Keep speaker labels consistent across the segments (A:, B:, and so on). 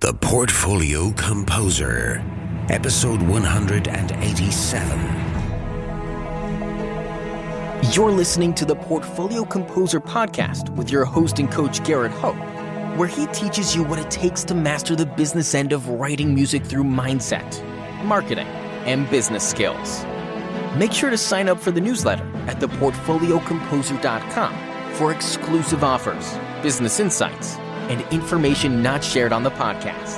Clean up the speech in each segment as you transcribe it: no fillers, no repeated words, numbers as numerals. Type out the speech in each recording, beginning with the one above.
A: The Portfolio Composer, episode 187.
B: You're listening to the Portfolio Composer podcast with your host and coach, Garrett Hope, where he teaches you what it takes to master the business end of writing music through mindset, marketing, and business skills. Make sure to sign up for the newsletter at theportfoliocomposer.com for exclusive offers, business insights, and information not shared on the podcast.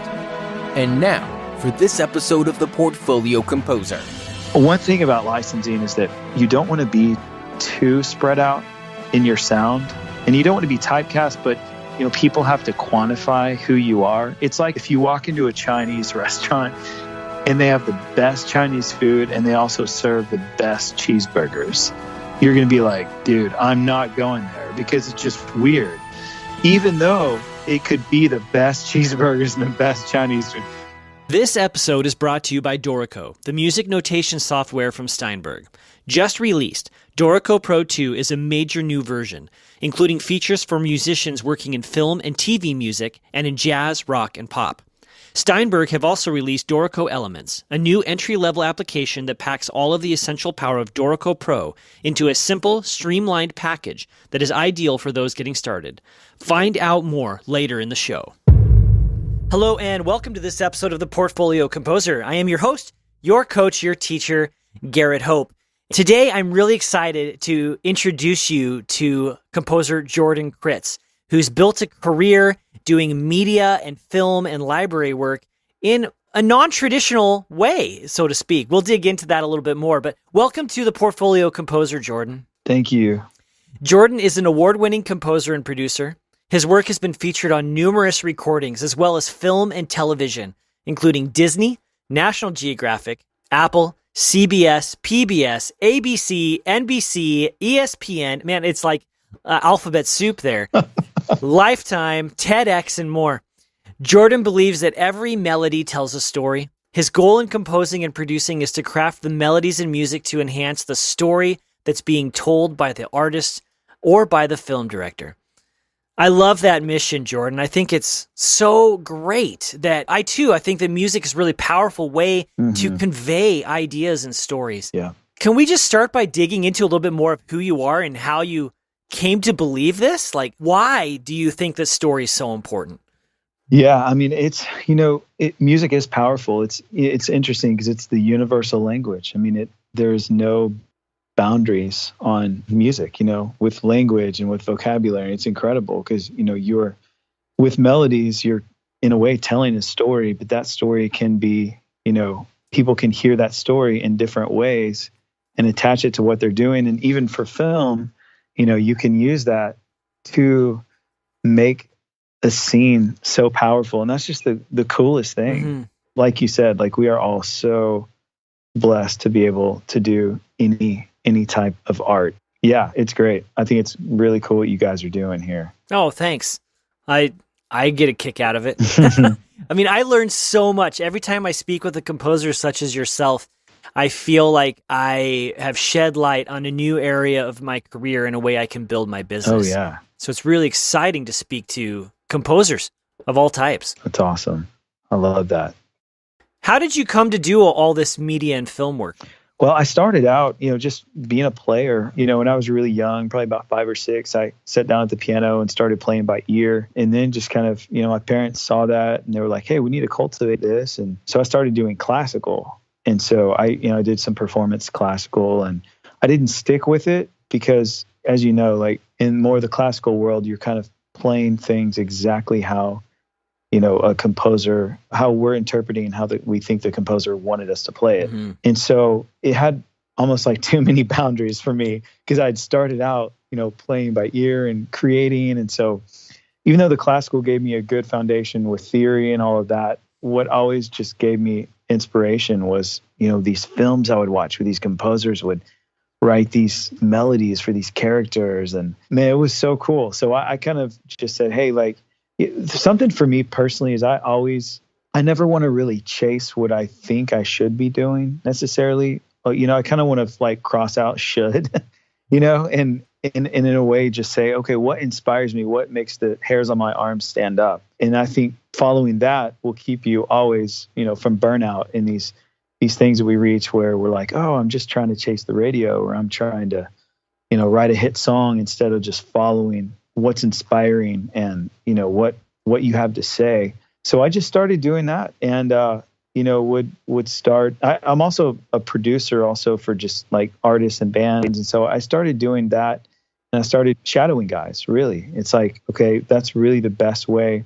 B: And now, for this episode of the Portfolio Composer.
C: One thing about licensing is that you don't want to be too spread out in your sound, and you don't want to be typecast, but people have to quantify who you are. It's like if you walk into a Chinese restaurant and they have the best Chinese food and they also serve the best cheeseburgers, you're going to be like, dude, I'm not going there because it's just weird. Even though it could be the best cheeseburgers and the best Chinese food.
D: This episode is brought to you by Dorico, the music notation software from Steinberg. Just released, Dorico Pro 2 is a major new version, including features for musicians working in film and TV music and in jazz, rock, and pop. Steinberg have also released Dorico Elements, a new entry-level application that packs all of the essential power of Dorico Pro into a simple, streamlined package that is ideal for those getting started. Find out more later in the show. Hello and welcome to this episode of the Portfolio Composer. I am your host, your coach, your teacher, Garrett Hope. Today, I'm really excited to introduce you to composer Jordan Critz, who's built a career doing media and film and library work in a non-traditional way, so to speak. We'll dig into that a little bit more, but welcome to the Portfolio Composer, Jordan.
C: Thank you.
D: Jordan is an award-winning composer and producer. His work has been featured on numerous recordings as well as film and television, including Disney, National Geographic, Apple, CBS, PBS, ABC, NBC, ESPN. Man, it's like alphabet soup there. Lifetime, TEDx, and more. Jordan believes that every melody tells a story. His goal in composing and producing is to craft the melodies and music to enhance the story that's being told by the artist or by the film director. I love that mission, Jordan. I think it's so great that I think that music is a really powerful way to convey ideas and stories.
C: Yeah.
D: Can we just start by digging into a little bit more of who you are and how you came to believe this? Like, why do you think this story is so important?
C: Yeah, I mean, it's, music is powerful. It's interesting because it's the universal language. I mean, there's no boundaries on music, with language and with vocabulary. It's incredible because, with melodies, you're in a way telling a story, but that story can be, people can hear that story in different ways and attach it to what they're doing. And even for film, you can use that to make a scene so powerful. And that's just the coolest thing. Mm-hmm. Like you said, like we are all so blessed to be able to do any type of art. Yeah, it's great. I think it's really cool what you guys are doing here.
D: Oh, thanks. I get a kick out of it. I mean, I learned so much. Every time I speak with a composer such as yourself, I feel like I have shed light on a new area of my career in a way I can build my business.
C: Oh, yeah.
D: So it's really exciting to speak to composers of all types.
C: That's awesome. I love that.
D: How did you come to do all this media and film work?
C: Well, I started out, just being a player. When I was really young, probably about 5 or 6, I sat down at the piano and started playing by ear. And then just kind of, my parents saw that and they were like, hey, we need to cultivate this. And so I started doing classical. And so I did some performance classical, and I didn't stick with it because, as you know, like in more of the classical world, you're kind of playing things exactly how, a composer, how we're interpreting how we think the composer wanted us to play it. Mm-hmm. And so it had almost like too many boundaries for me because I'd started out, playing by ear and creating. And so even though the classical gave me a good foundation with theory and all of that, what always just gave me inspiration was, these films I would watch where these composers would write these melodies for these characters. And man, it was so cool. So I kind of just said, hey, like something for me personally is I never want to really chase what I think I should be doing necessarily. I kind of want to like cross out should, and in a way just say, okay, what inspires me? What makes the hairs on my arms stand up? And I think following that will keep you always, from burnout in these things that we reach where we're like, oh, I'm just trying to chase the radio, or I'm trying to, write a hit song instead of just following what's inspiring and, what you have to say. So I just started doing that and, would start. I'm also a producer also for just like artists and bands. And so I started doing that and I started shadowing guys, really. It's like, okay, that's really the best way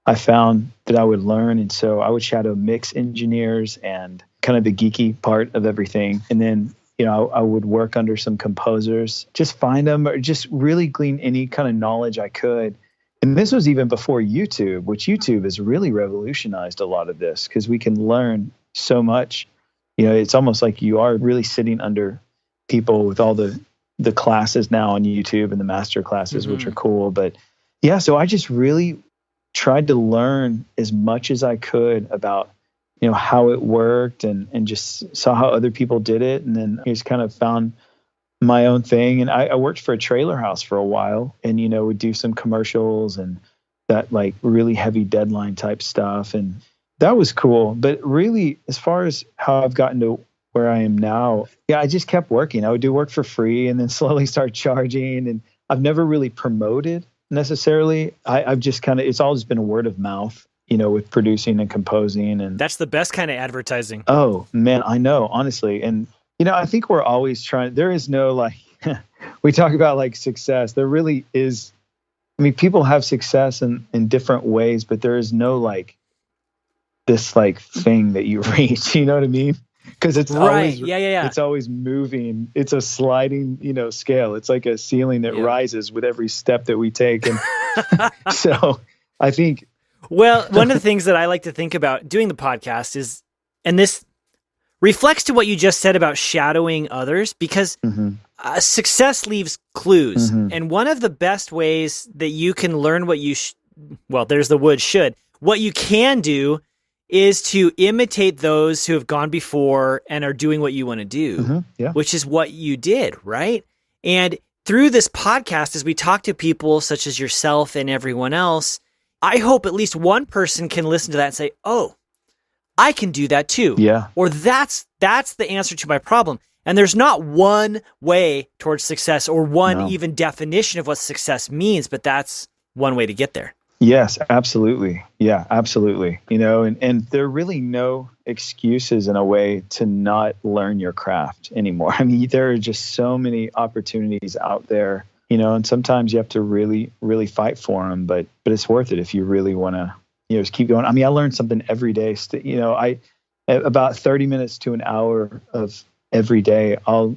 C: I found that I would learn. And so I would shadow mix engineers and kind of the geeky part of everything. And then, I would work under some composers, just find them or just really glean any kind of knowledge I could. And this was even before YouTube, which YouTube has really revolutionized a lot of this because we can learn so much. It's almost like you are really sitting under people with all the classes now on YouTube and the master classes, which are cool. But yeah, so I just really tried to learn as much as I could about, how it worked and just saw how other people did it. And then I just kind of found my own thing. And I worked for a trailer house for a while and, would do some commercials and that like really heavy deadline type stuff. And that was cool. But really, as far as how I've gotten to where I am now, yeah, I just kept working. I would do work for free and then slowly start charging. And I've never really promoted necessarily. I've just kind of, it's always been a word of mouth, with producing and composing. And
D: that's the best kind of advertising.
C: Oh man, I know, honestly. And, I think we're always trying, there is no like, we talk about like success. There really is, people have success in different ways, but there is no like this like thing that you reach, you know what I mean? Because it's always, it's always moving. It's a sliding, scale. It's like a ceiling that rises with every step that we take. And so I think.
D: Well, one of the things that I like to think about doing the podcast is, and this reflects to what you just said about shadowing others, because success leaves clues. And one of the best ways that you can learn what you, there's the word should, what you can do is to imitate those who have gone before and are doing what you want to do, which is what you did, right? And through this podcast, as we talk to people such as yourself and everyone else, I hope at least one person can listen to that and say, oh, I can do that too.
C: Yeah.
D: Or that's the answer to my problem. And there's not one way towards success or one even definition of what success means, but that's one way to get there.
C: Yes, absolutely. Yeah, absolutely. And there are really no excuses in a way to not learn your craft anymore. There are just so many opportunities out there, and sometimes you have to really, really fight for them, but it's worth it if you really want to, just keep going. I learn something every day. I about 30 minutes to an hour of every day, I'll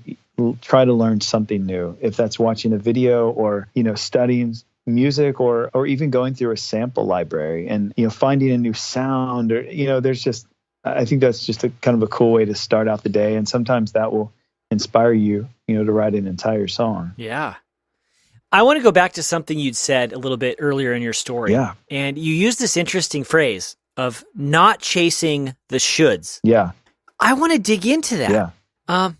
C: try to learn something new. If that's watching a video or, studying music or even going through a sample library and, finding a new sound or, there's just, I think that's just a kind of a cool way to start out the day. And sometimes that will inspire you, to write an entire song.
D: Yeah. I want to go back to something you'd said a little bit earlier in your story.
C: Yeah.
D: And you used this interesting phrase of not chasing the shoulds.
C: Yeah.
D: I want to dig into that.
C: Yeah.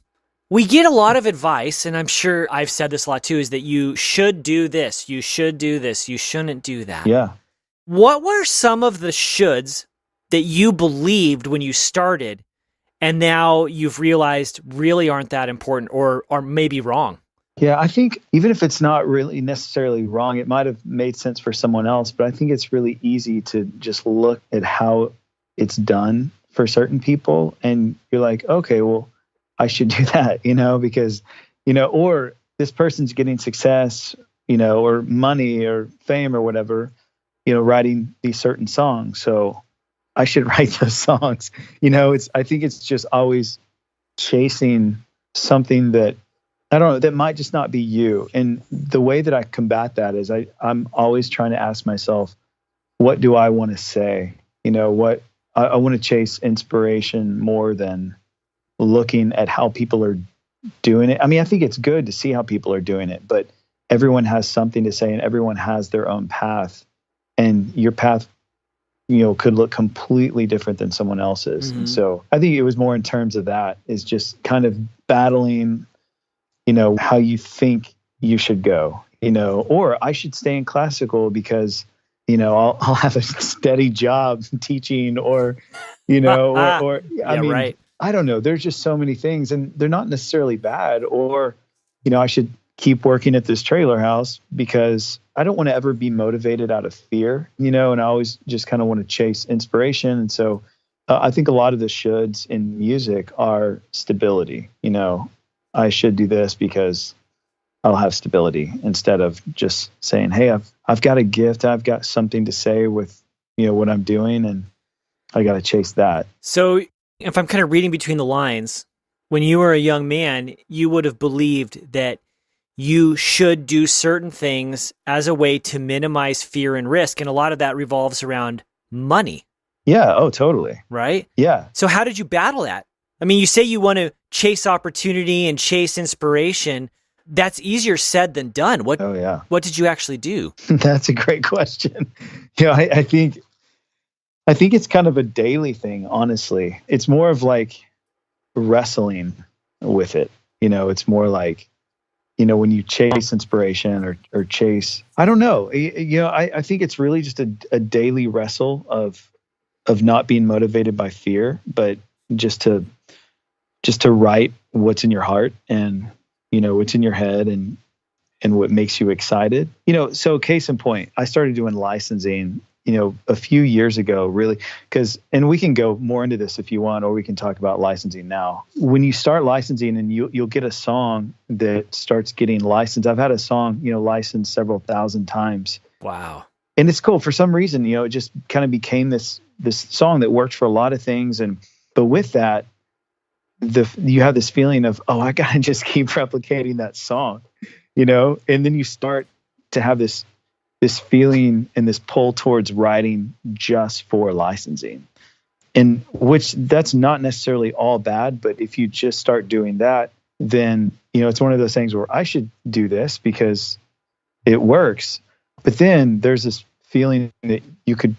D: We get a lot of advice, and I'm sure I've said this a lot too, is that you should do this, you should do this, you shouldn't do that.
C: Yeah.
D: What were some of the shoulds that you believed when you started and now you've realized really aren't that important or are maybe wrong?
C: Yeah, I think even if it's not really necessarily wrong, it might have made sense for someone else, but I think it's really easy to just look at how it's done for certain people and you're like, okay, well, I should do that, because, or this person's getting success, or money or fame or whatever, writing these certain songs. So I should write those songs. I think it's just always chasing something that, I don't know, that might just not be you. And the way that I combat that is I'm always trying to ask myself, what do I want to say? What I want to chase inspiration more than looking at how people are doing it. I think it's good to see how people are doing it, but everyone has something to say and everyone has their own path. And your path, could look completely different than someone else's. And so I think it was more in terms of that, is just kind of battling, how you think you should go, or I should stay in classical because, I'll have a steady job teaching or I mean,
D: right.
C: I don't know. There's just so many things, and they're not necessarily bad, or, I should keep working at this trailer house because I don't want to ever be motivated out of fear, and I always just kind of want to chase inspiration. And so I think a lot of the shoulds in music are stability. I should do this because I'll have stability, instead of just saying, hey, I've got a gift. I've got something to say with, what I'm doing, and I got to chase that.
D: So if I'm kind of reading between the lines, when you were a young man, you would have believed that you should do certain things as a way to minimize fear and risk. And a lot of that revolves around money.
C: Yeah. Oh, totally.
D: Right?
C: Yeah.
D: So how did you battle that? I mean, you say you want to chase opportunity and chase inspiration. That's easier said than done. What did you actually do?
C: That's a great question. I think it's kind of a daily thing, honestly. It's more of like wrestling with it. It's more like, when you chase inspiration or chase, I don't know. I think it's really just a daily wrestle of not being motivated by fear, but just to write what's in your heart and, what's in your head and what makes you excited. So case in point, I started doing licensing, a few years ago, really, and we can go more into this if you want, or we can talk about licensing now. When you start licensing and you'll get a song that starts getting licensed. I've had a song, licensed several thousand times.
D: Wow.
C: And it's cool. For some reason, it just kind of became this song that worked for a lot of things. But with that, you have this feeling of, oh, I got to just keep replicating that song, and then you start to have this feeling and this pull towards writing just for licensing, and which that's not necessarily all bad. But if you just start doing that, then, it's one of those things where I should do this because it works. But then there's this feeling that you could,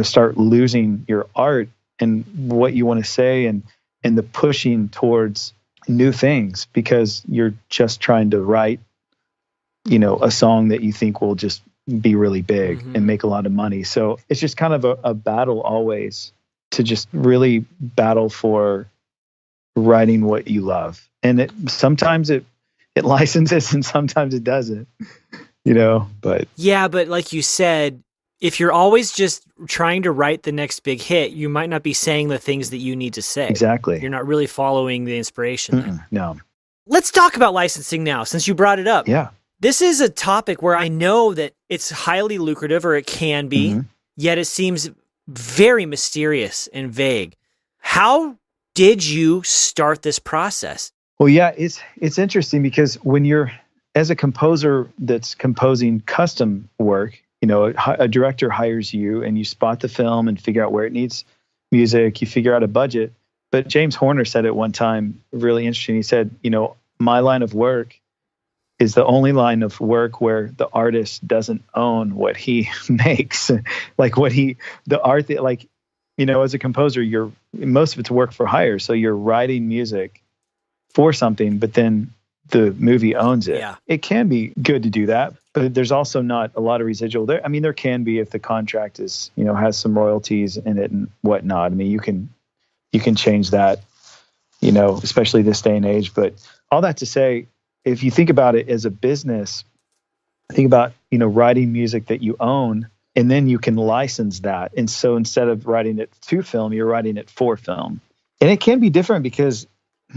C: start losing your art and what you want to say and the pushing towards new things because you're just trying to write, a song that you think will just be really big and make a lot of money. So it's just kind of a battle always to just really battle for writing what you love. And sometimes it licenses and sometimes it doesn't, but.
D: Yeah, but like you said, if you're always just trying to write the next big hit, you might not be saying the things that you need to say.
C: Exactly.
D: You're not really following the inspiration.
C: No.
D: Let's talk about licensing now, since you brought it up.
C: Yeah.
D: This is a topic where I know that it's highly lucrative, or it can be, yet it seems very mysterious and vague. How did you start this process?
C: Well, yeah, it's interesting because when you're, as a composer that's composing custom work, a director hires you and you spot the film and figure out where it needs music, you figure out a budget. But James Horner said at one time, really interesting. He said, my line of work is the only line of work where the artist doesn't own what he makes. Like as a composer, most of it's work for hire. So you're writing music for something, but then the movie owns it.
D: Yeah.
C: It can be good to do that, but there's also not a lot of residual there. I mean, there can be if the contract is, has some royalties in it and whatnot. I mean, you can change that, especially this day and age. But all that to say, if you think about it as a business, think about, writing music that you own, and then you can license that. And so instead of writing it to film, you're writing it for film. And it can be different because,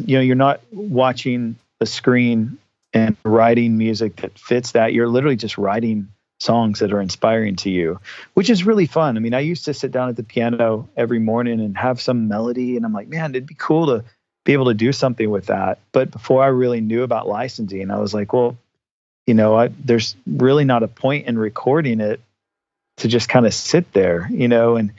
C: you're not watching a screen and writing music that fits that. You're literally just writing songs that are inspiring to you, which is really fun. I mean, I used to sit down at the piano every morning and have some melody, and I'm like, man, it'd be cool to be able to do something with that. But before I really knew about licensing, I was like, well, there's really not a point in recording it to just kind of sit there, and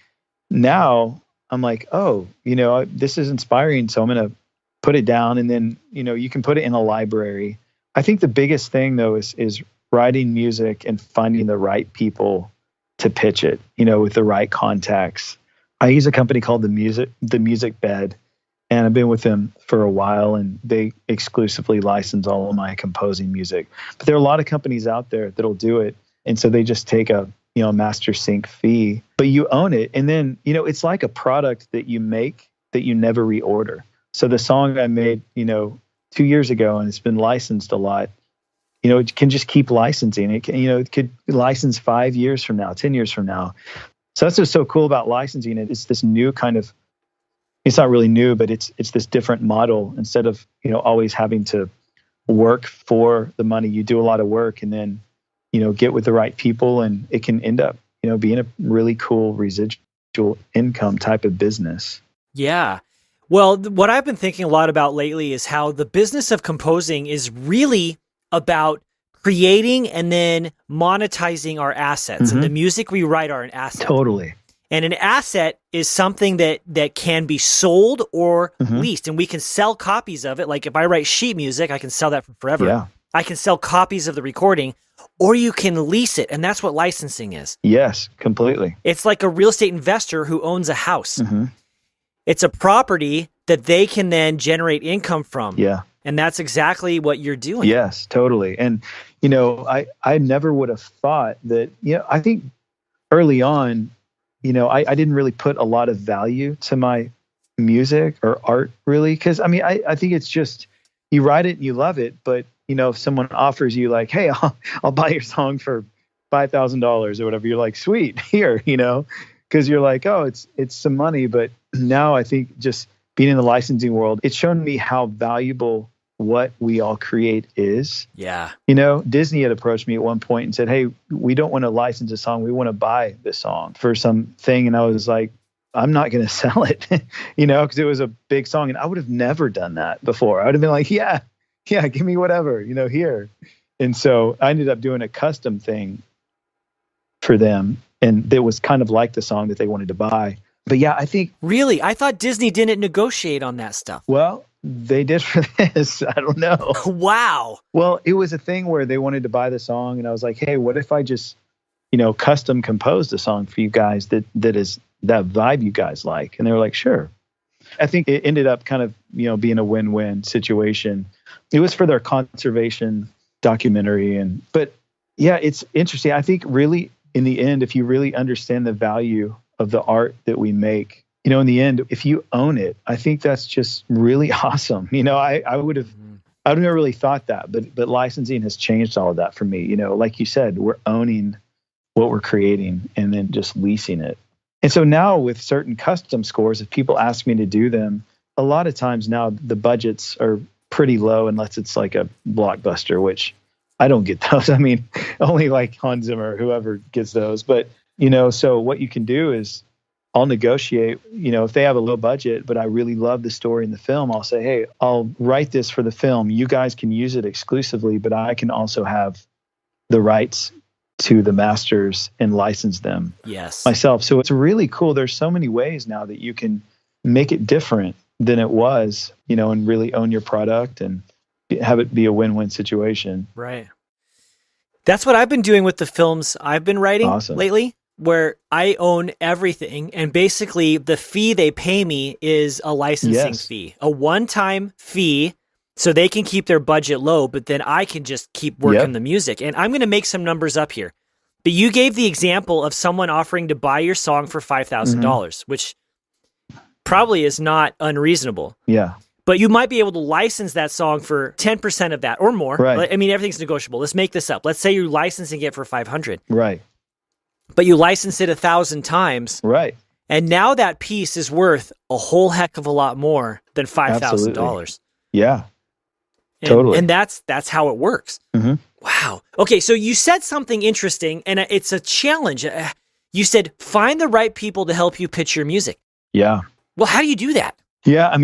C: now I'm like, oh, this is inspiring. So I'm going to put it down, and then, you can put it in a library. I think the biggest thing though is writing music and finding the right people to pitch it, with the right contacts. I use a company called the Music Bed, and I've been with them for a while, and they exclusively license all of my composing music. But there are a lot of companies out there that'll do it. And so they just take a master sync fee, but you own it. And then, it's like a product that you make that you never reorder. So the song I made, 2 years ago, and it's been licensed a lot, it can just keep licensing. It can, it could license 5 years from now, 10 years from now. So that's what's so cool about licensing. It's this new kind of, it's not really new, but it's this different model. Instead of, always having to work for the money, you do a lot of work and then, get with the right people, and it can end up, being a really cool residual income type of business.
D: Yeah. Well, what I've been thinking a lot about lately is how the business of composing is really about creating and then monetizing our assets. And the music we write are an asset.
C: Totally.
D: And an asset is something that can be sold or leased, and we can sell copies of it. Like if I write sheet music, I can sell that for forever.
C: Yeah.
D: I can sell copies of the recording, or you can lease it, and that's what licensing is.
C: Yes, completely.
D: It's like a real estate investor who owns a house. It's a property that they can then generate income from. Yeah. And that's exactly what you're doing.
C: Yes, totally. And, I never would have thought that, I think early on, I didn't really put a lot of value to my music or art, really. Because, I think it's just, you write it and you love it. But, if someone offers you like, hey, I'll buy your song for $5,000 or whatever, you're like, sweet, here, because you're like, oh, it's some money. But now I think just being in the licensing world, it's shown me how valuable what we all create is.
D: Yeah.
C: Disney had approached me at one point and said, hey, we don't want to license a song. We want to buy the song for something. And I was like, I'm not going to sell it, because it was a big song. And I would have never done that before. I would have been like, yeah, give me whatever, here. And so I ended up doing a custom thing for them. And it was kind of like the song that they wanted to buy. But yeah, I think...
D: Really? I thought Disney didn't negotiate on that stuff.
C: Well, they did for this. I don't know.
D: Wow.
C: Well, it was a thing where they wanted to buy the song, and I was like, hey, what if I just, custom composed a song for you guys that is that vibe you guys like? And they were like, sure. I think it ended up kind of, being a win-win situation. It was for their conservation documentary. But yeah, it's interesting. I think really in the end, if you really understand the value of the art that we make, in the end, if you own it, I think that's just really awesome. I would have never really thought that, but licensing has changed all of that for me. Like you said, we're owning what we're creating and then just leasing it. And so now with certain custom scores, if people ask me to do them, a lot of times now the budgets are pretty low unless it's like a blockbuster, which I don't get those. Only like Hans Zimmer or whoever gets those. But, so what you can do is I'll negotiate, if they have a low budget, but I really love the story in the film, I'll say, hey, I'll write this for the film. You guys can use it exclusively, but I can also have the rights to the masters and license them myself. So it's really cool. There's so many ways now that you can make it different than it was, and really own your product and have it be a win-win situation.
D: Right. That's what I've been doing with the films I've been writing lately, where I own everything. And basically the fee they pay me is a licensing fee, a one-time fee, so they can keep their budget low, but then I can just keep working the music. And I'm going to make some numbers up here. But you gave the example of someone offering to buy your song for $5,000, which probably is not unreasonable.
C: Yeah.
D: But you might be able to license that song for 10% of that or more.
C: Right.
D: Everything's negotiable. Let's make this up. Let's say you're licensing it for $500.
C: Right.
D: But you license it 1,000 times.
C: Right.
D: And now that piece is worth a whole heck of a lot more than $5,000.
C: Yeah. Totally.
D: And that's how it works. Wow. Okay, so you said something interesting, and it's a challenge. You said, find the right people to help you pitch your music.
C: Yeah.
D: Well, how do you do that?
C: Yeah,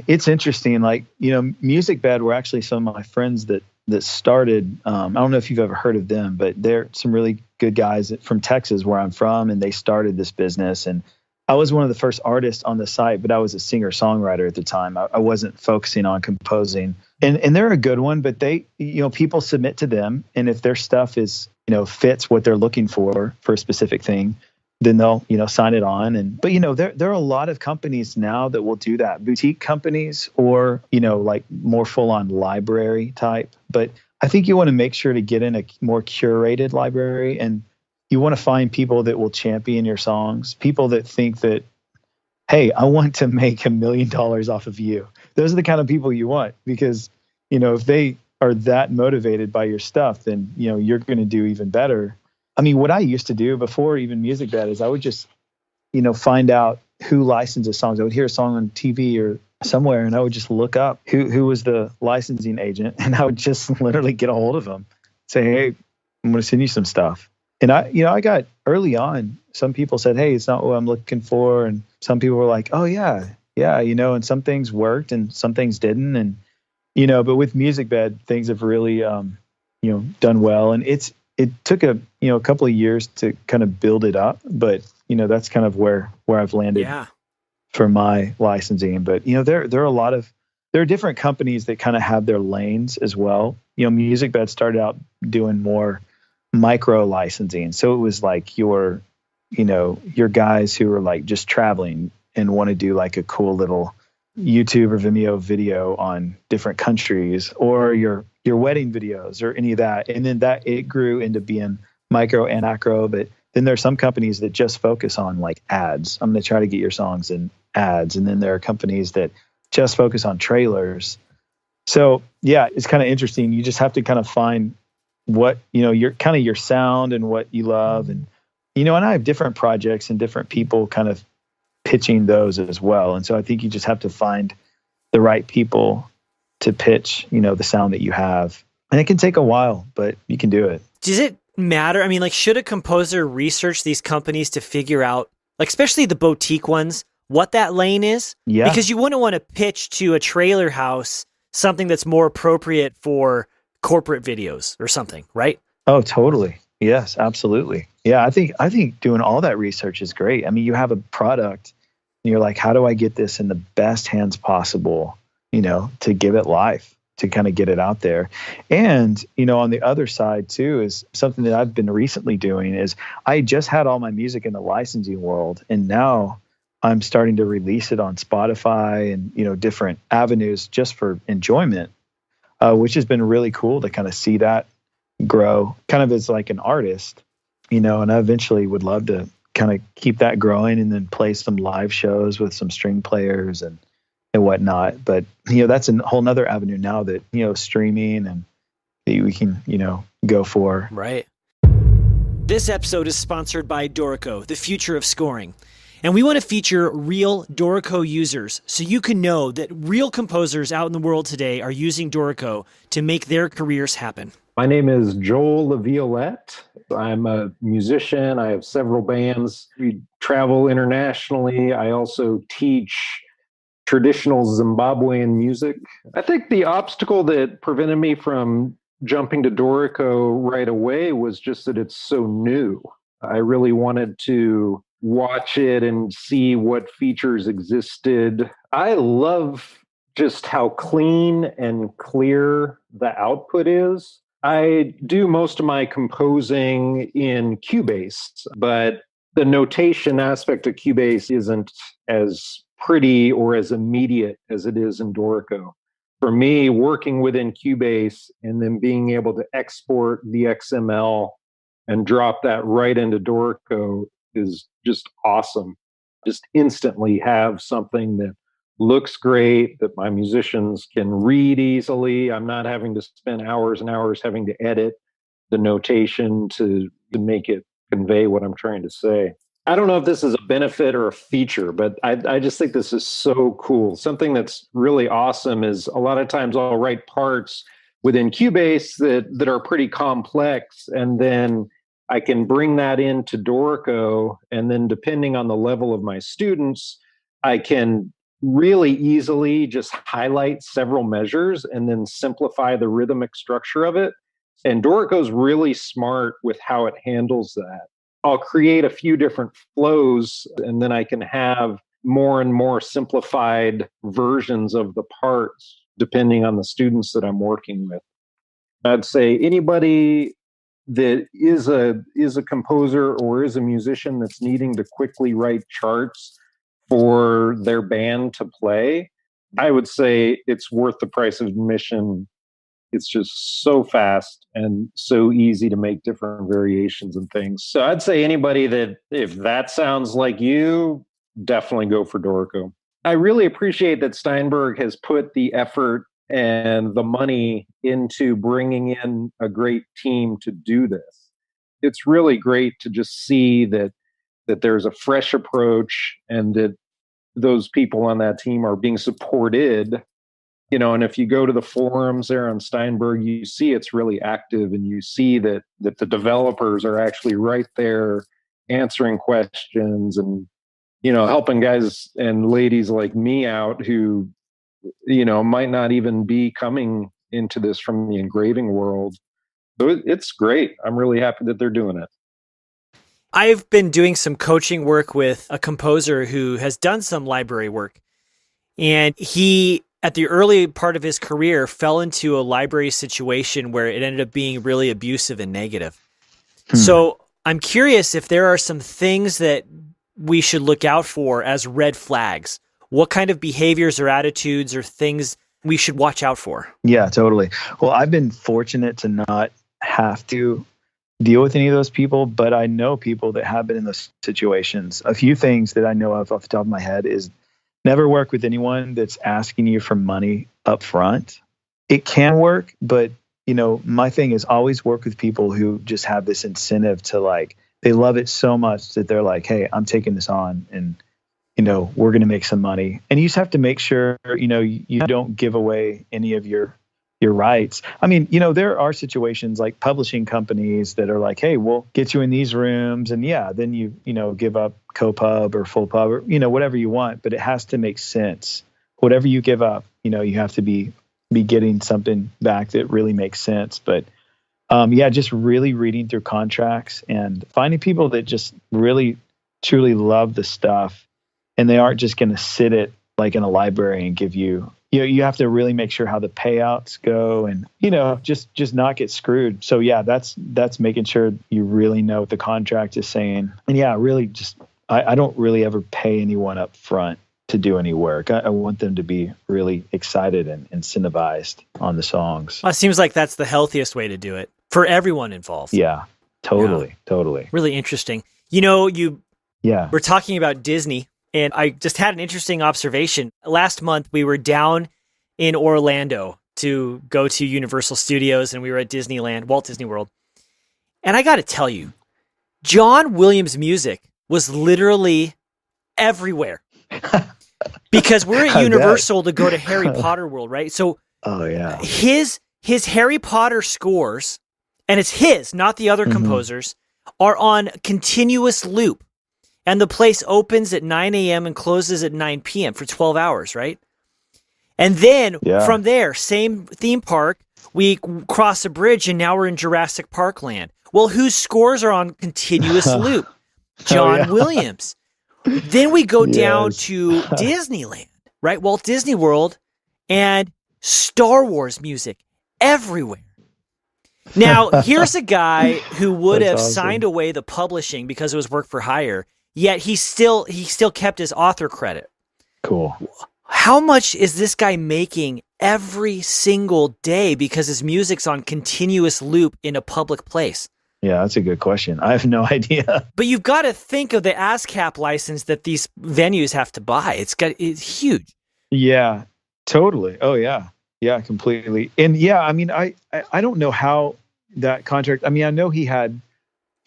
C: it's interesting. Like, Music Bed were actually some of my friends that started, I don't know if you've ever heard of them, but they're some really good guys from Texas, where I'm from, and they started this business. And I was one of the first artists on the site, but I was a singer-songwriter at the time. I wasn't focusing on composing. And they're a good one, but they, people submit to them. And if their stuff is, fits what they're looking for a specific thing, then they'll, sign it on. But there are a lot of companies now that will do that. Boutique companies or, like more full on library type. But I think you want to make sure to get in a more curated library, and you want to find people that will champion your songs, people that think that, hey, I want to make $1 million off of you. Those are the kind of people you want, because, if they are that motivated by your stuff, then, you're going to do even better. I mean, what I used to do before even MusicBed is I would just, find out who licenses songs. I would hear a song on TV or somewhere, and I would just look up who was the licensing agent, and I would just literally get a hold of them, say, hey, I'm going to send you some stuff. And I got early on, some people said, hey, it's not what I'm looking for. And some people were like, oh yeah, and some things worked and some things didn't. And, but with MusicBed, things have really, done well. And it took a couple of years to kind of build it up, but, that's kind of where I've landed for my licensing. But, there are different companies that kind of have their lanes as well. MusicBed started out doing more micro licensing. So it was like your guys who are like just traveling and want to do like a cool little YouTube or Vimeo video on different countries, or your wedding videos or any of that. And then it grew into being micro and macro. But then there are some companies that just focus on like ads. I'm going to try to get your songs in ads. And then there are companies that just focus on trailers. So yeah, it's kind of interesting. You just have to kind of find what, your kind of your sound and what you love. And, and I have different projects and different people kind of pitching those as well. And so I think you just have to find the right people to pitch, the sound that you have. And it can take a while, but you can do it.
D: Does it matter? I mean, like, should a composer research these companies to figure out, like, especially the boutique ones, what that lane is?
C: Yeah.
D: Because you wouldn't want to pitch to a trailer house something that's more appropriate for corporate videos or something, right?
C: Oh, totally. Yes, absolutely. Yeah, I think doing all that research is great. I mean, you have a product and you're like, how do I get this in the best hands possible, to give it life, to kind of get it out there. And, on the other side too, is something that I've been recently doing is I just had all my music in the licensing world, and now I'm starting to release it on Spotify and, different avenues just for enjoyment. Which has been really cool to kind of see that grow kind of as like an artist, and I eventually would love to kind of keep that growing and then play some live shows with some string players and whatnot. But, that's a whole nother avenue now that, streaming and that we can, go for.
D: Right. This episode is sponsored by Dorico, the future of scoring. And we want to feature real Dorico users so you can know that real composers out in the world today are using Dorico to make their careers happen.
E: My name is Joel LaViolette. I'm a musician. I have several bands. We travel internationally. I also teach traditional Zimbabwean music. I think the obstacle that prevented me from jumping to Dorico right away was just that it's so new. I really wanted to watch it and see what features existed. I love just how clean and clear the output is. I do most of my composing in Cubase, but the notation aspect of Cubase isn't as pretty or as immediate as it is in Dorico. For me, working within Cubase and then being able to export the XML and drop that right into Dorico is just awesome. Just instantly have something that looks great, that my musicians can read easily. I'm not having to spend hours and hours having to edit the notation to make it convey what I'm trying to say. I don't know if this is a benefit or a feature, but I just think this is so cool. Something that's really awesome is a lot of times I'll write parts within Cubase that are pretty complex, and then I can bring that into Dorico, and then depending on the level of my students, I can really easily just highlight several measures and then simplify the rhythmic structure of it. And Dorico's really smart with how it handles that. I'll create a few different flows, and then I can have more and more simplified versions of the parts depending on the students that I'm working with. I'd say anybody that is a composer or is a musician that's needing to quickly write charts for their band to play, I would say it's worth the price of admission it's just so fast and so easy to make different variations and things. So I'd say anybody that, if that sounds like you, definitely go for Dorico. I really appreciate that Steinberg has put the effort and the money into bringing in a great team to do this. It's really great to just see that there's a fresh approach and that those people on that team are being supported. And if you go to the forums there on Steinberg, you see it's really active, and you see that the developers are actually right there answering questions and, helping guys and ladies like me out who, might not even be coming into this from the engraving world. So it's great. I'm really happy that they're doing it.
D: I've been doing some coaching work with a composer who has done some library work. And he, at the early part of his career, fell into a library situation where it ended up being really abusive and negative. So I'm curious if there are some things that we should look out for as red flags. What kind of behaviors or attitudes or things we should watch out for?
C: Yeah, totally. Well, I've been fortunate to not have to deal with any of those people, but I know people that have been in those situations. A few things that I know of off the top of my head is never work with anyone that's asking you for money up front. It can work, but my thing is always work with people who just have this incentive to they love it so much that they're like, hey, I'm taking this on and, we're going to make some money. And you just have to make sure, you don't give away any of your rights. I mean, there are situations like publishing companies that are like, hey, we'll get you in these rooms. And then you give up co-pub or full pub or, whatever you want, but it has to make sense. Whatever you give up, you have to be getting something back that really makes sense. But just really reading through contracts and finding people that just really, truly love the stuff. And they aren't just going to sit it like in a library and give you, you have to really make sure how the payouts go and, just not get screwed. So that's making sure you really know what the contract is saying. And really just, I don't really ever pay anyone up front to do any work. I want them to be really excited and incentivized on the songs.
D: Well, it seems like that's the healthiest way to do it for everyone involved.
C: Yeah, totally.
D: Really interesting. We're talking about Disney. And I just had an interesting observation. Last month, we were down in Orlando to go to Universal Studios, and we were at Disneyland, Walt Disney World. And I got to tell you, John Williams' music was literally everywhere. Because we're at Universal to go to Harry Potter World, right? So his Harry Potter scores, and it's his, not the other composers, are on continuous loop. And the place opens at 9 a.m. and closes at 9 p.m. for 12 hours, right? And then from there, same theme park, we cross a bridge and now we're in Jurassic Park land. Well, whose scores are on continuous loop? John Williams. Then we go down to Disneyland, right? Walt Disney World, and Star Wars music everywhere. Now, here's a guy who would have signed away the publishing because it was work for hire. Yet he still kept his author credit.
C: Cool.
D: How much is this guy making every single day because his music's on continuous loop in a public place?
C: Yeah, that's a good question. I have no idea.
D: But you've got to think of the ASCAP license that these venues have to buy. It's huge.
C: Yeah, totally. Oh yeah. Yeah, completely. And I mean, I don't know how that contract, I mean, I know he had,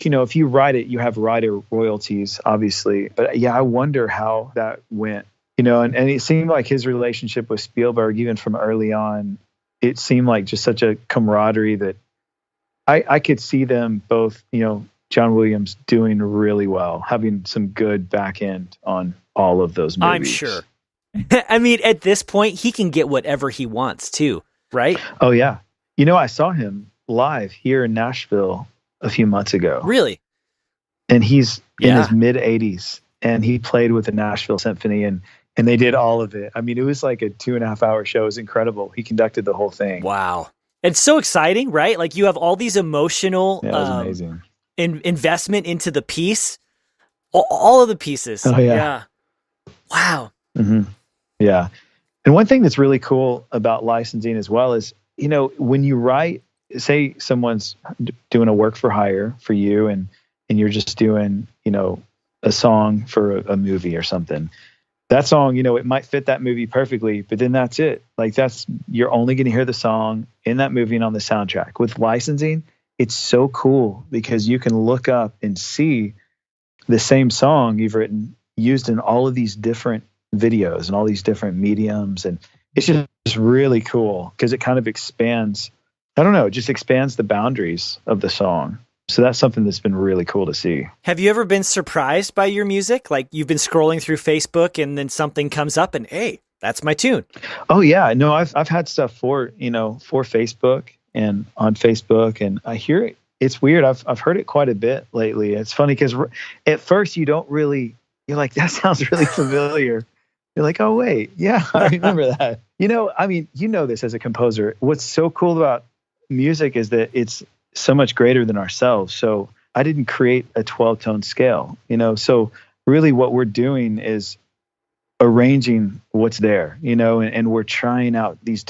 C: if you write it, you have writer royalties, obviously. But I wonder how that went, and it seemed like his relationship with Spielberg, even from early on, it seemed like just such a camaraderie that I could see them both, John Williams doing really well, having some good back end on all of those movies.
D: I'm sure. I mean, at this point, he can get whatever he wants too, right?
C: Oh, yeah. I saw him live here in Nashville a few months ago.
D: Really?
C: And he's in his mid 80s and he played with the Nashville Symphony and they did all of it. I mean, it was like a 2.5 hour show. It was incredible. He conducted the whole thing.
D: Wow. It's so exciting, right? Like you have all these emotional
C: it was amazing.
D: Investment into the piece, all of the pieces.
C: Oh, yeah.
D: Wow.
C: Mm-hmm. Yeah. And one thing that's really cool about licensing as well is when you write, say someone's doing a work for hire for you, and you're just doing, a song for a movie or something. That song, it might fit that movie perfectly, but then that's it. Like you're only going to hear the song in that movie and on the soundtrack. With licensing, it's so cool because you can look up and see the same song you've written used in all of these different videos and all these different mediums. And it's just really cool because it kind of expands, it just expands the boundaries of the song. So that's something that's been really cool to see.
D: Have you ever been surprised by your music? Like you've been scrolling through Facebook and then something comes up and, hey, that's my tune.
C: Oh yeah. No, I've had stuff for Facebook and on Facebook, and I hear it. It's weird. I've heard it quite a bit lately. It's funny because at first you're like, that sounds really familiar. You're like, oh wait, yeah, I remember that. This as a composer. What's so cool about music is that it's so much greater than ourselves. So I didn't create a 12-tone scale, so really what we're doing is arranging what's there, and we're trying out these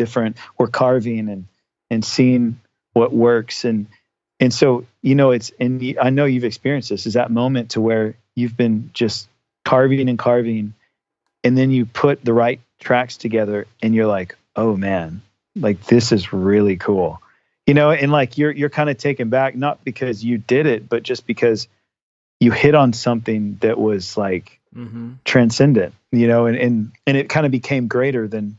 C: we're carving and seeing what works. And so, I know you've experienced this, is that moment to where you've been just carving and carving, and then you put the right tracks together and you're like, oh man, like this is really cool. And like you're kind of taken back, not because you did it, but just because you hit on something that was like transcendent, and it kind of became greater than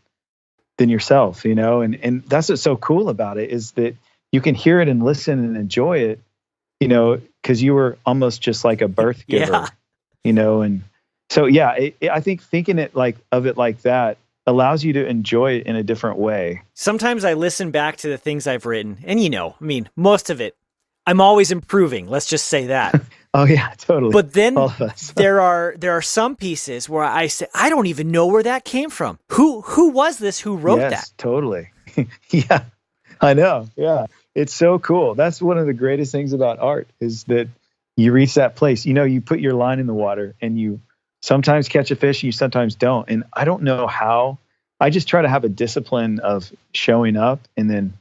C: yourself, and that's what's so cool about it, is that you can hear it and listen and enjoy it, because you were almost just like a birth giver, and so, yeah, I think thinking of it like that allows you to enjoy it in a different way.
D: Sometimes I listen back to the things I've written, and most of it, I'm always improving. Let's just say that.
C: Oh yeah, totally.
D: But then there are some pieces where I say, I don't even know where that came from. Who was this? Who wrote that?
C: Yes, totally. Yeah, I know. Yeah, it's so cool. That's one of the greatest things about art, is that you reach that place. You put your line in the water and you sometimes catch a fish, you sometimes don't. And I don't know how. I just try to have a discipline of showing up, and then,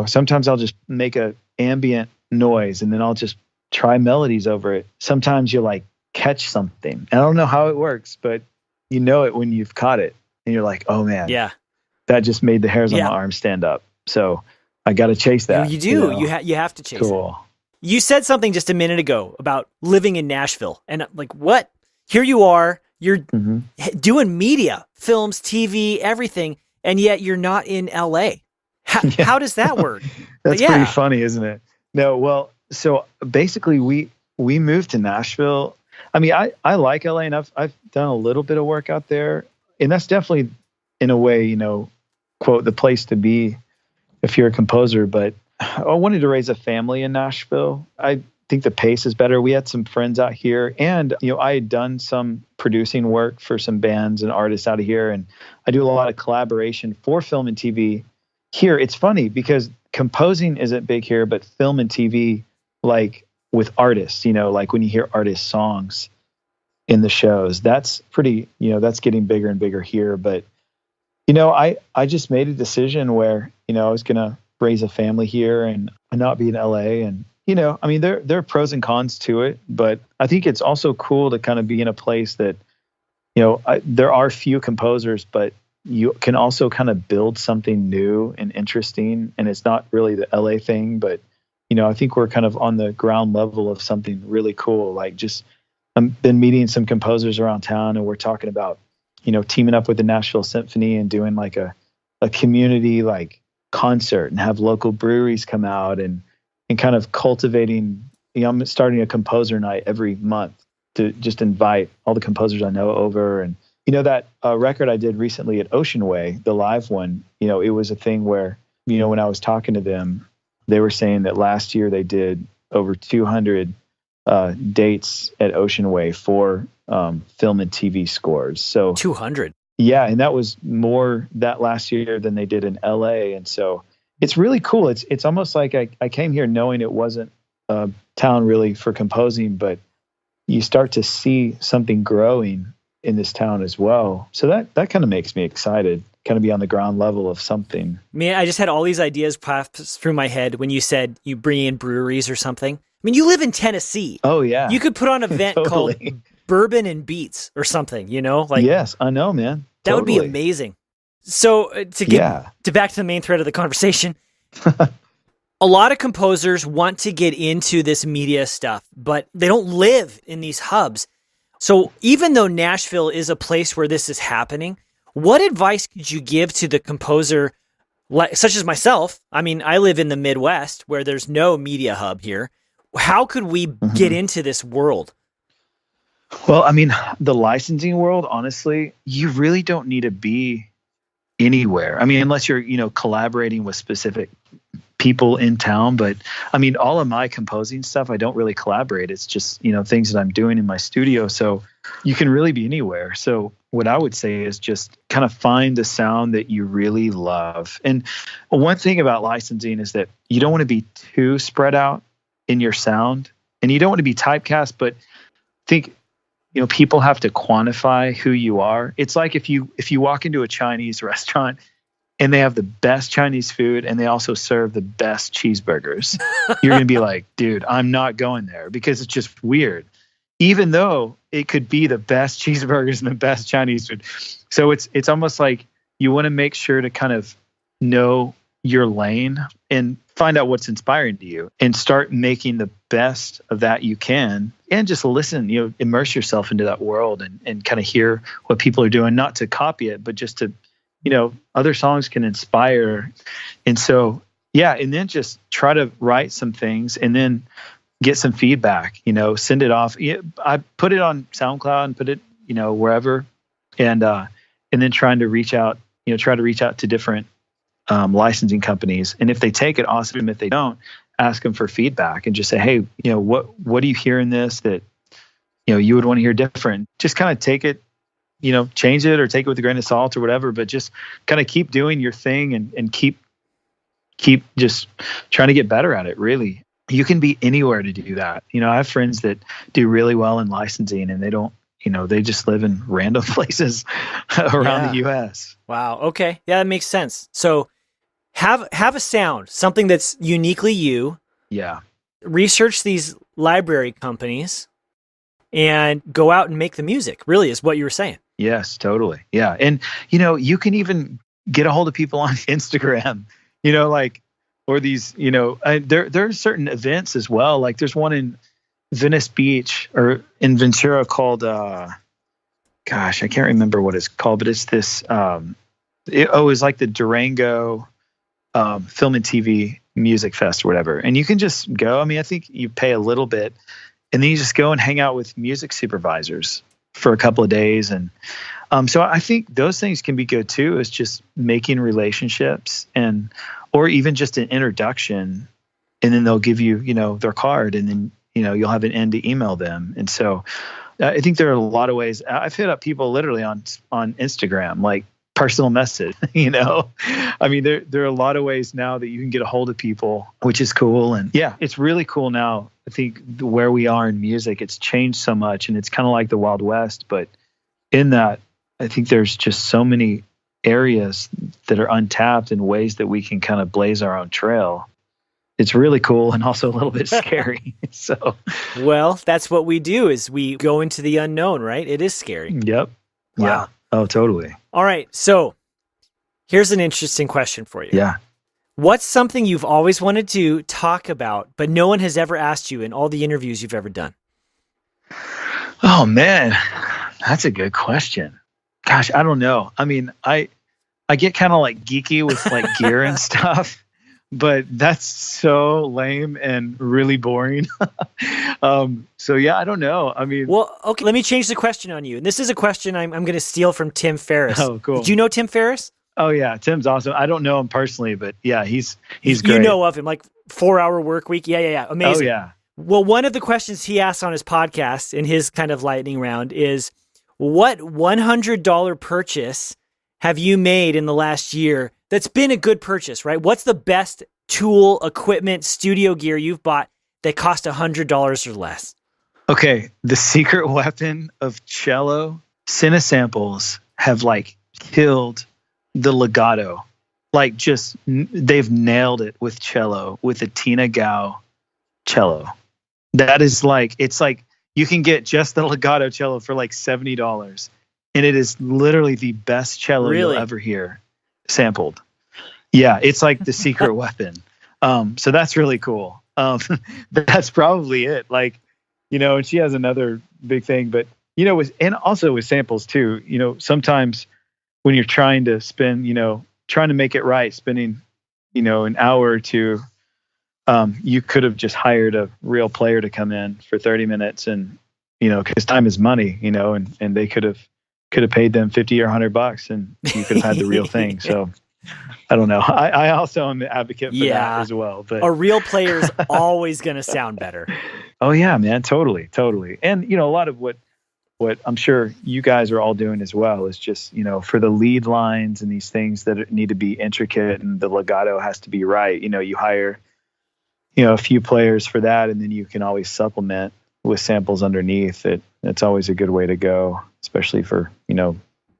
C: sometimes I'll just make a ambient noise and then I'll just try melodies over it. Sometimes you like catch something. I don't know how it works, but you know it when you've caught it and you're like, oh man,
D: yeah,
C: that just made the hairs on my arm stand up. So I got to chase that.
D: You do. You have to chase it. You said something just a minute ago about living in Nashville, and like, what? Here you are, you're doing media, films, TV, everything, and yet you're not in LA. How does that work?
C: That's pretty funny, isn't it? No, well, so basically we moved to Nashville. I like LA, and I've done a little bit of work out there, and that's definitely, in a way, quote, the place to be if you're a composer. But I wanted to raise a family in Nashville. I think the pace is better. We had some friends out here, and I had done some producing work for some bands and artists out of here, and I do a lot of collaboration for film and TV here. It's funny because composing isn't big here, but film and TV, like with artists, like when you hear artist songs in the shows, that's pretty, that's getting bigger and bigger here. But I just made a decision where I was gonna raise a family here and not be in LA. And there are pros and cons to it, but I think it's also cool to kind of be in a place that, there are few composers, but you can also kind of build something new and interesting. And it's not really the LA thing, but, I think we're kind of on the ground level of something really cool. Like I've been meeting some composers around town, and we're talking about, teaming up with the Nashville Symphony and doing like a community like concert and have local breweries come out and kind of cultivating, I'm starting a composer night every month to just invite all the composers I know over. And, that record I did recently at Ocean Way, the live one, it was a thing where, when I was talking to them, they were saying that last year they did over 200 dates at Ocean Way for film and TV scores. So
D: 200.
C: Yeah. And that was more that last year than they did in LA. And so it's really cool. It's almost like I came here knowing it wasn't a town really for composing, but you start to see something growing in this town as well. So that kind of makes me excited. kind of be on the ground level of something.
D: Man, I just had all these ideas pass through my head when you said you bring in breweries or something. I mean, you live in Tennessee.
C: Oh, yeah.
D: You could put on an event called Bourbon and Beats or something, Like,
C: yes, I know, man.
D: That would be amazing. So to get back to the main thread of the conversation, a lot of composers want to get into this media stuff, but they don't live in these hubs. So even though Nashville is a place where this is happening, what advice could you give to the composer, such as myself? I mean, I live in the Midwest where there's no media hub here. How could we get into this world?
C: Well, I mean, the licensing world, honestly, you really don't need to be anywhere. I mean, unless you're, collaborating with specific people in town. But I mean, all of my composing stuff, I don't really collaborate. It's just, things that I'm doing in my studio. So you can really be anywhere. So what I would say is just kind of find the sound that you really love. And one thing about licensing is that you don't want to be too spread out in your sound, and you don't want to be typecast, but I think, people have to quantify who you are. It's like if you walk into a Chinese restaurant and they have the best Chinese food and they also serve the best cheeseburgers, you're going to be like, dude, I'm not going there, because it's just weird, even though it could be the best cheeseburgers and the best Chinese food. So it's almost like you want to make sure to kind of know your lane and find out what's inspiring to you and start making the best of that you can, and just listen, immerse yourself into that world and kind of hear what people are doing, not to copy it, but just to, other songs can inspire. And so, and then just try to write some things and then get some feedback, send it off. I put it on SoundCloud and put it, wherever, and then try to reach out to different licensing companies. And if they take it, awesome. If they don't, ask them for feedback and just say, hey, what do you hear in this that, you would want to hear different? Just kind of take it, change it or take it with a grain of salt or whatever, but just kind of keep doing your thing and keep just trying to get better at it. Really. You can be anywhere to do that. I have friends that do really well in licensing, and they don't, they just live in random places around the US.
D: Wow. Okay. Yeah, that makes sense. So have a sound, something that's uniquely you.
C: Yeah.
D: Research these library companies and go out and make the music, really, is what you were saying.
C: Yes, totally. Yeah. And, you can even get a hold of people on Instagram, or these, there are certain events as well. Like there's one in Venice Beach or in Ventura called, I can't remember what it's called, but it's this, it was like the Durango Film and TV Music Fest or whatever. And you can just go. I mean, I think you pay a little bit, and then you just go and hang out with music supervisors for a couple of days. And so I think those things can be good too, is just making relationships or even just an introduction, and then they'll give you, their card, and then, you'll have an end to email them. And so I think there are a lot of ways. I've hit up people literally on Instagram, like personal message, I mean, there are a lot of ways now that you can get a hold of people, which is cool. And it's really cool now. I think where we are in music, it's changed so much, and it's kind of like the Wild West. But in that, I think there's just so many areas that are untapped and ways that we can kind of blaze our own trail. It's really cool and also a little bit scary. So,
D: well, that's what we do, is we go into the unknown, right? It is scary.
C: Yep.
D: Wow.
C: Yeah. Oh, totally.
D: All right. So here's an interesting question for you.
C: Yeah.
D: What's something you've always wanted to talk about, but no one has ever asked you in all the interviews you've ever done?
C: Oh, man, that's a good question. Gosh, I don't know. I mean, I get kind of like geeky with like gear and stuff, but that's so lame and really boring. So yeah, I don't know. I mean,
D: well, okay, let me change the question on you. And this is a question I'm going to steal from Tim Ferriss.
C: Oh, cool.
D: Did you know Tim Ferriss?
C: Oh yeah, Tim's awesome. I don't know him personally, but yeah, he's great.
D: You know of him, like 4-Hour Work Week. Yeah. Amazing.
C: Oh yeah.
D: Well, one of the questions he asked on his podcast in his kind of lightning round is, what $100 purchase have you made in the last year that's been a good purchase, right? What's the best tool, equipment, studio gear you've bought that cost $100 or less?
C: Okay, the secret weapon of cello cinesamples have like killed the legato. Like they've nailed it with cello, with a Tina Gao cello. That is like, it's like you can get just the legato cello for like $70. And it is literally the best cello you'll ever hear sampled. Yeah, it's like the secret weapon. So that's really cool. That's probably it. Like, and she has another big thing, but and also with samples too, sometimes when you're trying to spend, trying to make it right, spending, an hour or two, you could have just hired a real player to come in for 30 minutes and, because time is money, and they could have paid them $50 or $100 and you could have had the real thing. So I don't know. I also am an advocate for that as well. But
D: a real player is always going to sound better.
C: Oh yeah, man. Totally. And, a lot of what I'm sure you guys are all doing as well is just, for the lead lines and these things that need to be intricate and the legato has to be right. You hire, a few players for that, and then you can always supplement with samples underneath it. It's always a good way to go, especially for,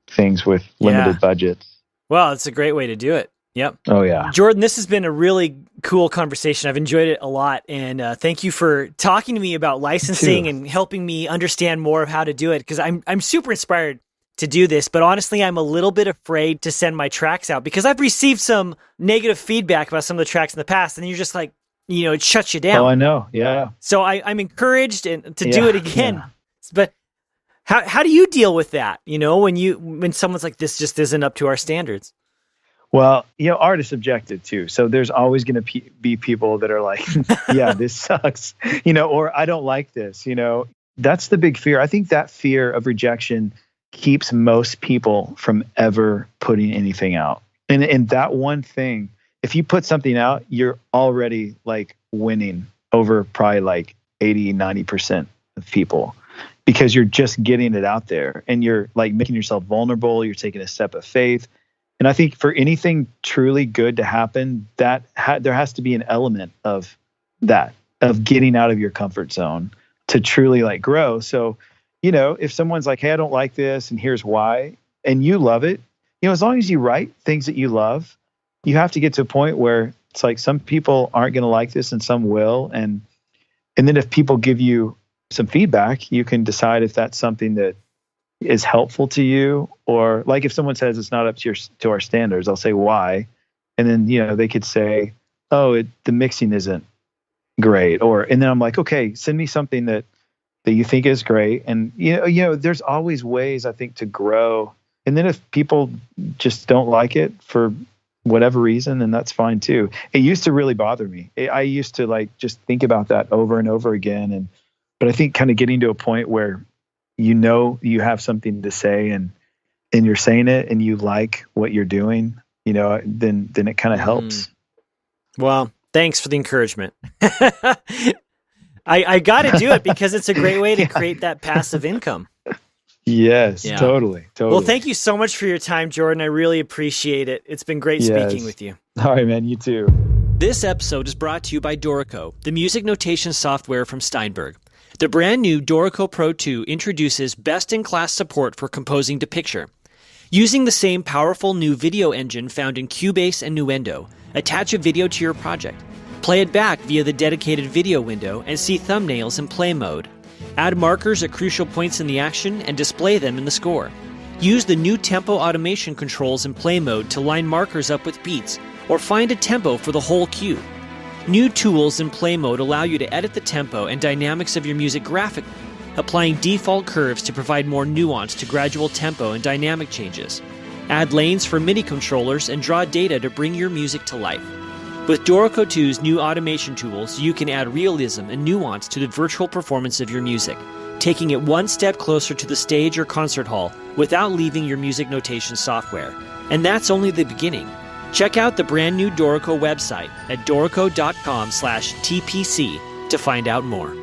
C: things with limited budgets.
D: Well, it's a great way to do it. Yep.
C: Oh, yeah.
D: Jordan, this has been a really cool conversation. I've enjoyed it a lot. And thank you for talking to me about licensing and helping me understand more of how to do it. Because I'm super inspired to do this. But honestly, I'm a little bit afraid to send my tracks out because I've received some negative feedback about some of the tracks in the past. And you're just like, it shuts you down.
C: Oh, I know. Yeah.
D: So I'm encouraged to do it again. Yeah. But how do you deal with that? When someone's like, this just isn't up to our standards.
C: Well, art is subjective too. So there's always going to be people that are like, yeah, this sucks, or I don't like this, that's the big fear. I think that fear of rejection keeps most people from ever putting anything out. And that one thing, if you put something out, you're already like winning over probably like 80, 90% of people because you're just getting it out there and you're like making yourself vulnerable. You're taking a step of faith. And I think for anything truly good to happen, there has to be an element of that, of getting out of your comfort zone to truly like grow. So, if someone's like, hey, I don't like this and here's why, and you love it, as long as you write things that you love, you have to get to a point where it's like some people aren't going to like this and some will. And then if people give you some feedback, you can decide if that's something that is helpful to you, or like if someone says it's not up to our standards, I'll say why, and then they could say, oh, the mixing isn't great, and then I'm like, okay, send me something that you think is great, and there's always ways I think to grow, and then if people just don't like it for whatever reason, then that's fine too. It used to really bother me. I used to like just think about that over and over again, but I think kind of getting to a point where you have something to say and you're saying it and you like what you're doing, then it kind of helps.
D: Well, thanks for the encouragement. I got to do it because it's a great way to create that passive income.
C: Yes, totally.
D: Well, thank you so much for your time, Jordan. I really appreciate it. It's been great speaking with you.
C: All right, man. You too.
D: This episode is brought to you by Dorico, the music notation software from Steinberg. The brand new Dorico Pro 2 introduces best-in-class support for composing to picture. Using the same powerful new video engine found in Cubase and Nuendo, attach a video to your project. Play it back via the dedicated video window and see thumbnails in play mode. Add markers at crucial points in the action and display them in the score. Use the new tempo automation controls in play mode to line markers up with beats, or find a tempo for the whole cue. New tools in play mode allow you to edit the tempo and dynamics of your music graphically, applying default curves to provide more nuance to gradual tempo and dynamic changes. Add lanes for MIDI controllers and draw data to bring your music to life. With Dorico 2's new automation tools, you can add realism and nuance to the virtual performance of your music, taking it one step closer to the stage or concert hall without leaving your music notation software. And that's only the beginning. Check out the brand new Dorico website at dorico.com/TPC to find out more.